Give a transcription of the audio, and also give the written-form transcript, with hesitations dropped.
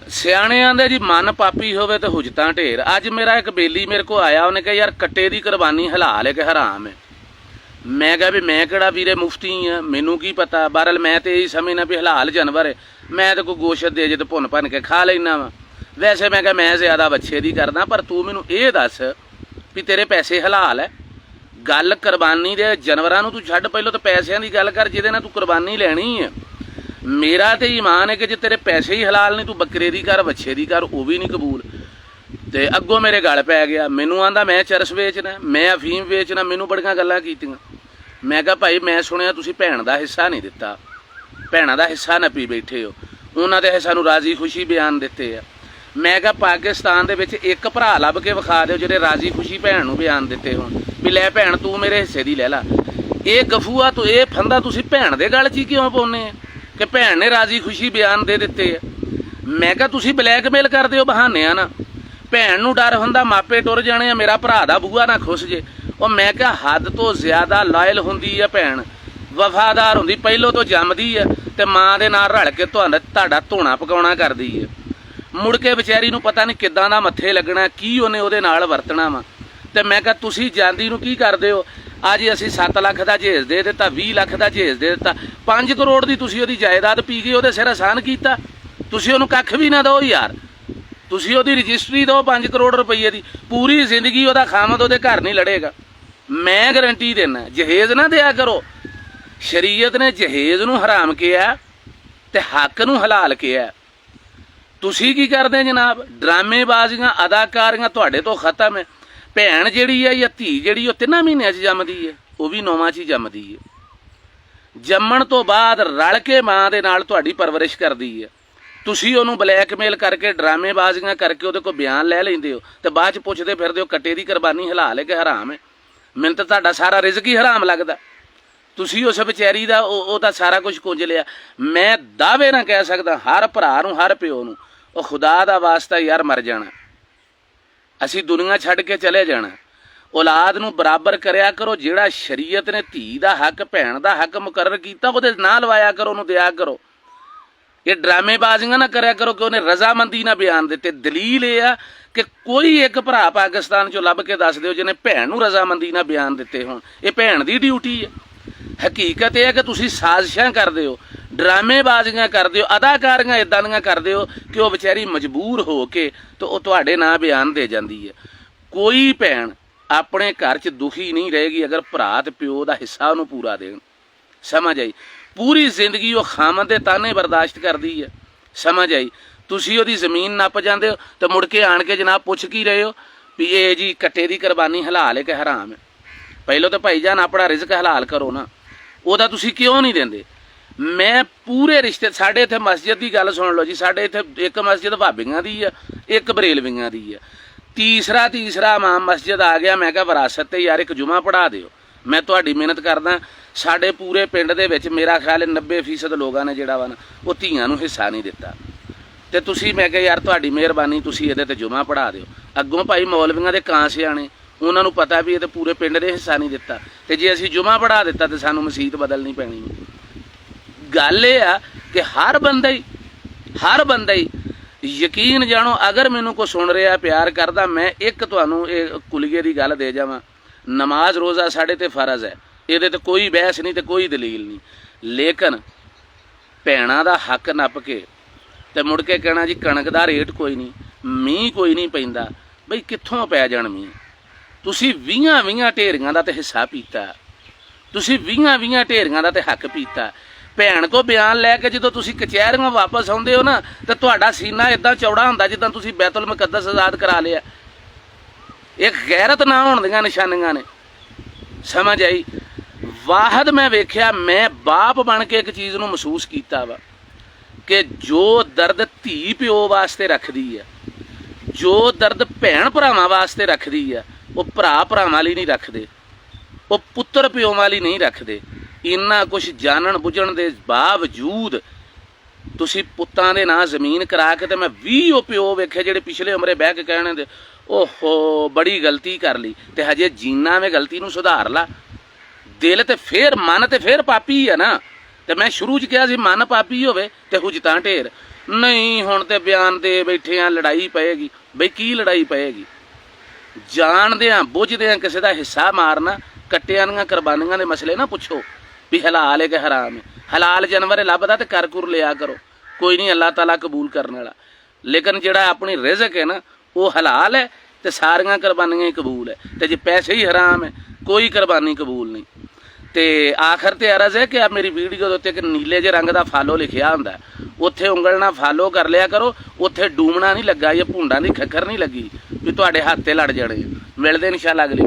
ਸਿਆਣੇ ਆਂਦੇ ਜੀ ਮਨ ਪਾਪੀ ਹੋਵੇ ਤੇ ਹੁਜਤਾਂ ਢੇਰ। ਅੱਜ ਮੇਰਾ ਇੱਕ ਬੇਲੀ ਮੇਰੇ ਕੋ ਆਇਆ, ਉਹਨੇ ਕਿਹਾ ਯਾਰ ਕੱਟੇ ਦੀ ਕੁਰਬਾਨੀ ਹਲਾਲ ਹੈ ਕਿ ਹਰਾਮ ਹੈ। ਮੈਂ ਕਿਹਾ ਵੀ ਮੈਂ ਕਿਹੜਾ ਵੀਰੇ ਮੁਫਤੀ ਆ, ਮੈਨੂੰ ਕੀ ਪਤਾ। ਬਹਰਲ ਮੈਂ ਤੇ ਇਹੀ ਸਮਝਣਾ ਵੀ ਹਲਾਲ ਜਾਨਵਰ ਹੈ, ਮੈਂ ਤਾਂ ਕੋਈ ਗੋਸ਼ਤ ਦੇ ਜੇ ਤੇ ਭੁੰਨ ਭੰਨ ਕੇ ਖਾ ਲੈਣਾ ਵਾ। ਵੈਸੇ ਮੈਂ ਕਿਹਾ ਮੈਂ ਜ਼ਿਆਦਾ ਵੱਛੇ ਦੀ ਕਰਦਾ, ਪਰ ਤੂੰ ਮੈਨੂੰ ਇਹ ਦੱਸ ਵੀ ਤੇਰੇ ਪੈਸੇ ਹਲਾਲ ਹੈ। ਗੱਲ ਕੁਰਬਾਨੀ ਦੇ ਜਾਨਵਰਾਂ ਨੂੰ ਤੂੰ ਛੱਡ, ਪਹਿਲਾਂ ਤਾਂ ਪੈਸਿਆਂ ਦੀ ਗੱਲ ਕਰ ਜਿਹਦੇ ਨਾਲ ਤੂੰ ਕੁਰਬਾਨੀ ਲੈਣੀ ਹੈ। ਮੇਰਾ ਤੇ ਈਮਾਨ ਹੈ ਕਿ ਜੇ ਤੇਰੇ ਪੈਸੇ ਹੀ ਹਲਾਲ ਨਹੀਂ, ਤੂੰ ਬੱਕਰੇ ਦੀ ਕਰ, ਵੱਛੇ ਦੀ ਕਰ, ਉਹ ਵੀ ਨਹੀਂ ਕਬੂਲ। ਤੇ ਅੱਗੋਂ ਮੇਰੇ ਗਲ ਪੈ ਗਿਆ, ਮੈਨੂੰ ਆਂਦਾ ਮੈਂ ਚਰਸ ਵੇਚਣਾ, ਮੈਂ ਅਫੀਮ ਵੇਚਣਾ, ਮੈਨੂੰ ਬੜੀਆਂ ਗੱਲਾਂ ਕੀਤੀਆਂ। ਮੈਂ ਕਿਹਾ ਭਾਈ ਮੈਂ ਸੁਣਿਆ ਤੁਸੀਂ ਭੈਣ ਦਾ ਹਿੱਸਾ ਨਹੀਂ ਦਿੱਤਾ, ਭੈਣਾਂ ਦਾ ਹਿੱਸਾ ਨੱਪੀ ਬੈਠੇ ਹੋ, ਉਹਨਾਂ ਦੇ ਸਾਨੂੰ ਰਾਜ਼ੀ ਖੁਸ਼ੀ ਬਿਆਨ ਦਿੱਤੇ ਆ। ਮੈਂ ਕਿਹਾ ਪਾਕਿਸਤਾਨ ਦੇ ਵਿੱਚ ਇੱਕ ਭਰਾ ਲੱਭ ਕੇ ਵਿਖਾ ਦਿਓ ਜਿਹੜੇ ਰਾਜ਼ੀ ਖੁਸ਼ੀ ਭੈਣ ਨੂੰ ਬਿਆਨ ਦਿੱਤੇ ਹੋਣ ਵੀ ਲੈ ਭੈਣ ਤੂੰ ਮੇਰੇ ਹਿੱਸੇ ਦੀ ਲੈ ਲਾ। ਇਹ ਗਫੂਆ ਤੂੰ ਇਹ ਫੰਦਾ ਤੁਸੀਂ ਭੈਣ ਦੇ ਗਲ 'ਚ ਹੀ ਕਿਉਂ ਪਾਉਂਦੇ ਆ ਕਿ ਭੈਣ ਨੇ ਰਾਜ਼ੀ ਖੁਸ਼ੀ ਬਿਆਨ ਦੇ ਦਿੱਤੇ ਆ। ਮੈਂ ਕਿਹਾ ਤੁਸੀਂ ਬਲੈਕਮੇਲ ਕਰਦੇ ਹੋ ਬਹਾਨਿਆਂ ਨਾਲ। ਭੈਣ ਨੂੰ ਡਰ ਹੁੰਦਾ ਮਾਪੇ ਟੁਰ ਜਾਣੇ ਆ, ਮੇਰਾ ਭਰਾ ਦਾ ਬੂਹਾ ਨਾ ਖੁੱਸ ਜੇ। ਉਹ ਮੈਂ ਕਿਹਾ ਹੱਦ ਤੋਂ ਜ਼ਿਆਦਾ ਲਾਇਲ ਹੁੰਦੀ ਆ ਭੈਣ, ਵਫਾਦਾਰ ਹੁੰਦੀ, ਪਹਿਲੋਂ ਤੋਂ ਜੰਮਦੀ ਆ ਤੇ ਮਾਂ ਦੇ ਨਾਲ ਰਲ ਕੇ ਤੁਹਾਡਾ ਧੋਣਾ ਪਕਾਉਣਾ ਕਰਦੀ ਹੈ। ਮੁੜ ਕੇ ਵਿਚਾਰੀ ਨੂੰ ਪਤਾ ਨਹੀਂ ਕਿੱਦਾਂ ਦਾ ਮੱਥੇ ਲੱਗਣਾ, ਕੀ ਉਹਨੇ ਉਹਦੇ ਨਾਲ ਵਰਤਣਾ ਵਾ। ਤੇ ਮੈਂ ਕਿਹਾ ਤੁਸੀਂ ਜਾਂਦੀ ਨੂੰ ਕੀ ਕਰਦੇ ਹੋ? ਅੱਜ ਅਸੀਂ 7 ਲੱਖ ਦਾ ਜਹੇਜ਼ ਦੇ ਦਿੱਤਾ, 20 ਲੱਖ ਦਾ ਜਹੇਜ਼ ਦੇ ਦਿੱਤਾ, 5 ਕਰੋੜ ਦੀ ਤੁਸੀਂ ਉਹਦੀ ਜਾਇਦਾਦ ਪੀ ਗਏ, ਉਹਦੇ ਸਿਰ ਆਸਾਨ ਕੀਤਾ। ਤੁਸੀਂ ਉਹਨੂੰ ਕੱਖ ਵੀ ਨਾ ਦਿਓ ਯਾਰ, ਤੁਸੀਂ ਉਹਦੀ ਰਜਿਸਟਰੀ ਦਿਓ 5 ਕਰੋੜ ਰੁਪਈਏ ਦੀ, ਪੂਰੀ ਜ਼ਿੰਦਗੀ ਉਹਦਾ ਖਾਮਦ ਉਹਦੇ ਘਰ ਨਹੀਂ ਲੜੇਗਾ। ਮੈਂ ਗਰੰਟੀ ਦਿੰਦਾ, ਜਹੇਜ਼ ਨਾ ਦਿਆ ਕਰੋ। ਸ਼ਰੀਅਤ ਨੇ ਜਹੇਜ਼ ਨੂੰ ਹਰਾਮ ਕਿਹਾ ਤੇ ਹੱਕ ਨੂੰ ਹਲਾਲ ਕਿਹਾ। ਤੁਸੀਂ ਕੀ ਕਰਦੇ ਜਨਾਬ? ਡਰਾਮੇਬਾਜ਼ੀਆਂ, ਅਦਾਕਾਰੀਆਂ ਤੁਹਾਡੇ ਤੋਂ ਖਤਮ ਹੈ। ਭੈਣ ਜਿਹੜੀ ਹੈ ਜਾਂ ਧੀ ਜਿਹੜੀ, ਉਹ 3 ਮਹੀਨਿਆਂ 'ਚ ਜੰਮਦੀ ਹੈ, ਉਹ ਵੀ 9ਵਾਂ 'ਚ ਹੀ ਜੰਮਦੀ ਹੈ। ਜੰਮਣ ਤੋਂ ਬਾਅਦ ਰਲ ਕੇ ਮਾਂ ਦੇ ਨਾਲ ਤੁਹਾਡੀ ਪਰਵਰਿਸ਼ ਕਰਦੀ ਹੈ। ਤੁਸੀਂ ਉਹਨੂੰ ਬਲੈਕਮੇਲ ਕਰਕੇ, ਡਰਾਮੇਬਾਜ਼ੀਆਂ ਕਰਕੇ ਉਹਦੇ ਕੋਲ ਬਿਆਨ ਲੈ ਲੈਂਦੇ ਹੋ ਤੇ ਬਾਅਦ 'ਚ ਪੁੱਛਦੇ ਫਿਰਦੇ ਹੋ ਕੱਟੇ ਦੀ ਕੁਰਬਾਨੀ ਹਲਾਲ ਹੈ ਕਿ ਹਰਾਮ ਹੈ। ਮੈਨੂੰ ਤਾਂ ਤੁਹਾਡਾ ਸਾਰਾ ਰਿਜ਼ਕ ਹੀ ਹਰਾਮ ਲੱਗਦਾ। ਤੁਸੀਂ ਉਸ ਵਿਚਾਰੀ ਦਾ ਉਹ ਤਾਂ ਸਾਰਾ ਕੁਝ ਕੁੰਝ ਲਿਆ। ਮੈਂ ਦਾਅਵੇ ਨਾਲ ਕਹਿ ਸਕਦਾ ਹਰ ਭਰਾ ਨੂੰ, ਹਰ ਪਿਓ ਨੂੰ, ਉਹ ਖੁਦਾ ਦਾ ਵਾਸਤਾ ਯਾਰ ਮਰ ਜਾਣਾ, ਅਸੀਂ ਦੁਨੀਆ ਛੱਡ ਕੇ ਚਲੇ ਜਾਣਾ। ਔਲਾਦ ਨੂੰ ਬਰਾਬਰ ਕਰਿਆ ਕਰੋ। ਜਿਹੜਾ ਸ਼ਰੀਅਤ ਨੇ ਧੀ ਦਾ ਹੱਕ, ਭੈਣ ਦਾ ਹੱਕ ਮੁਕਰਰ ਕੀਤਾ, ਉਹਦੇ ਨਾਲ ਲਵਾਇਆ ਕਰੋ, ਉਹਨੂੰ ਦਿਆ ਕਰੋ। ਇਹ ਡਰਾਮੇਬਾਜ਼ੀਆਂ ਨਾ ਕਰਿਆ ਕਰੋ ਕਿ ਉਹਨੇ ਰਜ਼ਾਮੰਦੀ ਨਾਲ ਬਿਆਨ ਦਿੱਤੇ। ਦਲੀਲ ਇਹ ਆ ਕਿ ਕੋਈ ਇੱਕ ਭਰਾ ਪਾਕਿਸਤਾਨ 'ਚੋਂ ਲੱਭ ਕੇ ਦੱਸ ਦਿਓ ਜਿਹਨੇ ਭੈਣ ਨੂੰ ਰਜ਼ਾਮੰਦੀ ਨਾਲ ਬਿਆਨ ਦਿੱਤੇ ਹੋਣ। ਇਹ ਭੈਣ ਦੀ ਡਿਊਟੀ ਹੈ। ਹਕੀਕਤ ਇਹ ਹੈ ਕਿ ਤੁਸੀਂ ਸਾਜ਼ਿਸ਼ਾਂ ਕਰਦੇ ਹੋ, ਡਰਾਮੇਬਾਜ਼ੀਆਂ ਕਰਦੇ ਹੋ, ਅਦਾਕਾਰੀਆਂ ਇੱਦਾਂ ਦੀਆਂ ਕਰਦੇ ਹੋ ਕਿ ਉਹ ਵਿਚਾਰੀ ਮਜਬੂਰ ਹੋ ਕੇ ਤੇ ਉਹ ਤੁਹਾਡੇ ਨਾਂ ਬਿਆਨ ਦੇ ਜਾਂਦੀ ਹੈ। ਕੋਈ ਭੈਣ ਆਪਣੇ ਘਰ 'ਚ ਦੁਖੀ ਨਹੀਂ ਰਹੇਗੀ ਅਗਰ ਭਰਾ ਤੇ ਪਿਓ ਦਾ ਹਿੱਸਾ ਉਹਨੂੰ ਪੂਰਾ ਦੇਣ। ਸਮਝ ਆਈ? ਪੂਰੀ ਜ਼ਿੰਦਗੀ ਉਹ ਖਾਮਦ ਦੇ ਤਾਨੇ ਬਰਦਾਸ਼ਤ ਕਰਦੀ ਹੈ। ਸਮਝ ਆਈ? ਤੁਸੀਂ ਉਹਦੀ ਜ਼ਮੀਨ ਨੱਪ ਜਾਂਦੇ ਹੋ ਤੇ ਮੁੜ ਕੇ ਆਣ ਕੇ ਜਨਾਬ ਪੁੱਛ ਕੀ ਰਹੇ ਹੋ ਵੀ ਇਹ ਜੀ ਕੱਟੇ ਦੀ ਕੁਰਬਾਨੀ ਹਲਾਲ ਹੈ ਕਿ ਹਰਾਮ ਹੈ? ਪਹਿਲਾਂ ਤਾਂ ਭਾਈ ਜਾਨ ਆਪਣਾ ਰਿਜ਼ਕ ਹਲਾਲ ਕਰੋ ਨਾ, ਉਹਦਾ ਤੁਸੀਂ ਕਿਉਂ ਨਹੀਂ ਦਿੰਦੇ? ਮੈਂ ਪੂਰੇ ਰਿਸ਼ਤੇ, ਸਾਡੇ ਇੱਥੇ ਮਸਜਿਦ ਦੀ ਗੱਲ ਸੁਣ ਲਓ ਜੀ, ਸਾਡੇ ਇੱਥੇ ਇੱਕ ਮਸਜਿਦ ਭਾਬੀਆਂ ਦੀ ਆ, ਇੱਕ ਬਰੇਲਵੀਆਂ ਦੀ ਆ, ਤੀਸਰਾ ਇਮਾਮ ਮਸਜਿਦ ਆ ਗਿਆ। ਮੈਂ ਕਿਹਾ ਵਿਰਾਸਤ ਤੇ ਯਾਰ ਇੱਕ ਜੁਮਾ ਪੜ੍ਹਾ ਦਿਓ। ਮੈਂ ਤੁਹਾਡੀ ਮਿਹਨਤ ਕਰਦਾ। ਸਾਡੇ ਪੂਰੇ ਪਿੰਡ ਦੇ ਵਿੱਚ ਮੇਰਾ ਖਿਆਲ 90% ਲੋਕਾਂ ਨੇ ਜਿਹੜਾ ਵਾ ਨਾ ਉਹ ਧੀਆਂ ਨੂੰ ਹਿੱਸਾ ਨਹੀਂ ਦਿੱਤਾ। ਤੇ ਤੁਸੀਂ, ਮੈਂ ਕਿਹਾ ਯਾਰ ਤੁਹਾਡੀ ਮਿਹਰਬਾਨੀ, ਤੁਸੀਂ ਇਹਦੇ ਤੇ ਜੁਮਾ ਪੜ੍ਹਾ ਦਿਓ। ਅੱਗੋਂ ਭਾਈ ਮੌਲਵੀਆਂ ਦੇ ਕਾਂ ਸਿਆਣੇ, ਉਹਨਾਂ ਨੂੰ ਪਤਾ ਵੀ ਇਹ ਤੇ ਪੂਰੇ ਪਿੰਡ ਦੇ ਹਿੱਸਾ ਨਹੀਂ ਦਿੱਤਾ, ਤੇ ਜੇ ਅਸੀਂ ਜੁਮਾ ਪੜ੍ਹਾ ਦਿੱਤਾ ਤੇ ਸਾਨੂੰ ਮਸੀਤ ਬਦਲਣੀ ਪੈਣੀ। ਗੱਲ ਇਹ ਆ ਕਿ ਹਰ ਬੰਦਾ ਹੀ ਯਕੀਨ ਜਾਣੋ, ਅਗਰ ਮੈਨੂੰ ਕੋਈ ਸੁਣ ਰਿਹਾ ਪਿਆਰ ਕਰਦਾ, ਮੈਂ ਇੱਕ ਤੁਹਾਨੂੰ ਇਹ ਕੁਲੀਏ ਦੀ ਗੱਲ ਦੇ ਜਾਵਾਂ। ਨਮਾਜ਼ ਰੋਜ਼ਾ ਸਾਡੇ ਤੇ ਫਰਜ਼ ਹੈ, ਇਹਦੇ ਤੇ ਕੋਈ ਬਹਿਸ ਨਹੀਂ ਤੇ ਕੋਈ ਦਲੀਲ ਨਹੀਂ। ਲੇਕਿਨ ਭੈਣਾਂ ਦਾ ਹੱਕ ਨੱਪ ਕੇ ਤੇ ਮੁੜ ਕੇ ਕਹਿਣਾ ਜੀ ਕਣਕ ਦਾ ਰੇਟ ਕੋਈ ਨਹੀਂ, ਮੀਂਹ ਕੋਈ ਨਹੀਂ ਪੈਂਦਾ, ਬਈ ਕਿੱਥੋਂ ਪੈ ਜਾਣ ਮੀਂਹ? ਤੁਸੀਂ 20 ਢੇਰੀਆਂ ਦਾ ਤੇ ਹਿੱਸਾ ਪੀਤਾ, ਤੁਸੀਂ 20 ਢੇਰੀਆਂ ਦਾ ਤੇ ਹੱਕ ਪੀਤਾ। ਭੈਣ ਕੋ ਬਿਆਨ ਲੈ ਕੇ ਜਦੋਂ ਤੁਸੀਂ ਕਚਹਿਰੀਆਂ ਵਾਪਸ ਆਉਂਦੇ ਹੋ ਨਾ ਤੇ ਤੁਹਾਡਾ ਸੀਨਾ ਇਦਾਂ ਚੌੜਾ ਹੁੰਦਾ ਜਿੱਦਾਂ ਤੁਸੀਂ ਬੈਤੁਲ ਮੁਕੱਦਸ ਆਜ਼ਾਦ ਕਰਾ ਲਿਆ। ਇਹ ਗੈਰਤ ਨਾ ਹੋਣ ਦੀਆਂ ਨਿਸ਼ਾਨੀਆਂ ਨੇ। ਸਮਝ ਆਈ? ਵਾਹਦ ਮੈਂ ਵੇਖਿਆ, ਮੈਂ ਬਾਪ ਬਣ ਕੇ ਇੱਕ ਚੀਜ਼ ਨੂੰ ਮਹਿਸੂਸ ਕੀਤਾ ਵਾ ਕਿ ਜੋ ਦਰਦ ਧੀ ਪਿਓ ਵਾਸਤੇ ਰੱਖਦੀ ਹੈ, ਜੋ ਦਰਦ ਭੈਣ ਭਰਾਵਾਂ ਵਾਸਤੇ ਰੱਖਦੀ ਹੈ, ਉਹ ਭਰਾ ਭਰਾਵਾਂ ਲਈ ਨਹੀਂ ਰੱਖਦੇ, ਉਹ ਪੁੱਤਰ ਪਿਓ ਵਾਲੀ ਨਹੀਂ ਰੱਖਦੇ। ਇੰਨਾ ਕੁਛ ਜਾਣਨ ਬੁੱਝਣ ਦੇ ਬਾਵਜੂਦ ਤੁਸੀਂ ਪੁੱਤਾਂ ਦੇ ਨਾਂ ਜ਼ਮੀਨ ਕਰਾ ਕੇ, ਤੇ ਮੈਂ 20 ਉਹ ਪਿਓ ਵੇਖੇ ਜਿਹੜੇ ਪਿਛਲੇ ਉਮਰੇ ਬਹਿ ਕੇ ਕਹਿਣੇ ਦੇ ਓਹੋ ਬੜੀ ਗਲਤੀ ਕਰ ਲਈ, ਤੇ ਹਜੇ ਜੀਣਾ ਵੇ ਗਲਤੀ ਨੂੰ ਸੁਧਾਰ ਲਾ। ਦਿਲ ਤੇ ਫੇਰ ਮਨ ਤੇ ਫੇਰ ਪਾਪੀ ਹੈ ਨਾ। ਤੇ ਮੈਂ ਸ਼ੁਰੂ 'ਚ ਕਿਹਾ ਸੀ ਮਨ ਪਾਪੀ ਹੋਵੇ ਤੇ ਹੁਜਤਾਂ ਢੇਰ। ਨਹੀਂ ਹੁਣ ਤੇ ਬਿਆਨ ਦੇ ਬੈਠੇ ਆ ਲੜਾਈ ਪਏਗੀ। ਬਈ ਕੀ ਲੜਾਈ ਪਏਗੀ? ਜਾਣਦਿਆਂ ਬੁੱਝਦਿਆਂ ਕਿਸੇ ਦਾ ਹਿੱਸਾ ਮਾਰਨਾ, ਕੱਟਿਆਂ ਦੀਆਂ ਕੁਰਬਾਨੀਆਂ ਦੇ ਮਸਲੇ ਨਾ ਪੁੱਛੋ ਵੀ ਹਲਾਲ ਹੈ ਕਿ ਹਰਾਮ ਹੈ। ਹਲਾਲ ਜਾਨਵਰ ਲੱਭਦਾ ਤੇ ਕਰ ਕੁਰ ਲਿਆ ਕਰੋ, ਕੋਈ ਨਹੀਂ, ਅੱਲਾਹ ਤਾਲਾ ਕਬੂਲ ਕਰਨ ਵਾਲਾ। ਲੇਕਿਨ ਜਿਹੜਾ ਆਪਣੀ ਰਿਜ਼ਕ ਹੈ ਨਾ ਉਹ ਹਲਾਲ ਹੈ ਤੇ ਸਾਰੀਆਂ ਕੁਰਬਾਨੀਆਂ ਹੀ ਕਬੂਲ ਹੈ। ਤੇ ਜੇ ਪੈਸੇ ਹੀ ਹਰਾਮ ਹੈ ਕੋਈ ਕੁਰਬਾਨੀ ਕਬੂਲ ਨਹੀਂ। ਤੇ ਆਖਰ ਤੇ ਅਰਜ਼ ਹੈ ਕਿ ਆ ਮੇਰੀ ਵੀਡੀਓ ਦੇ ਉੱਤੇ ਇੱਕ ਨੀਲੇ ਜਿਹੇ ਰੰਗ ਦਾ ਫਾਲੋ ਲਿਖਿਆ ਹੁੰਦਾ, ਉੱਥੇ ਉਂਗਲ ਨਾਲ ਫਾਲੋ ਕਰ ਲਿਆ ਕਰੋ। ਉੱਥੇ ਡੂਮਣਾ ਨਹੀਂ ਲੱਗਾ ਜਾਂ ਭੁੰਡਾਂ ਦੀ ਖੱਖਰ ਨਹੀਂ ਲੱਗੀ ਵੀ ਤੁਹਾਡੇ ਹੱਥ ਤੇ ਲੜ ਜਾਣੇ। ਮਿਲਦੇ ਇਨਸ਼ਾਅੱਲਾ ਅਗਲੀ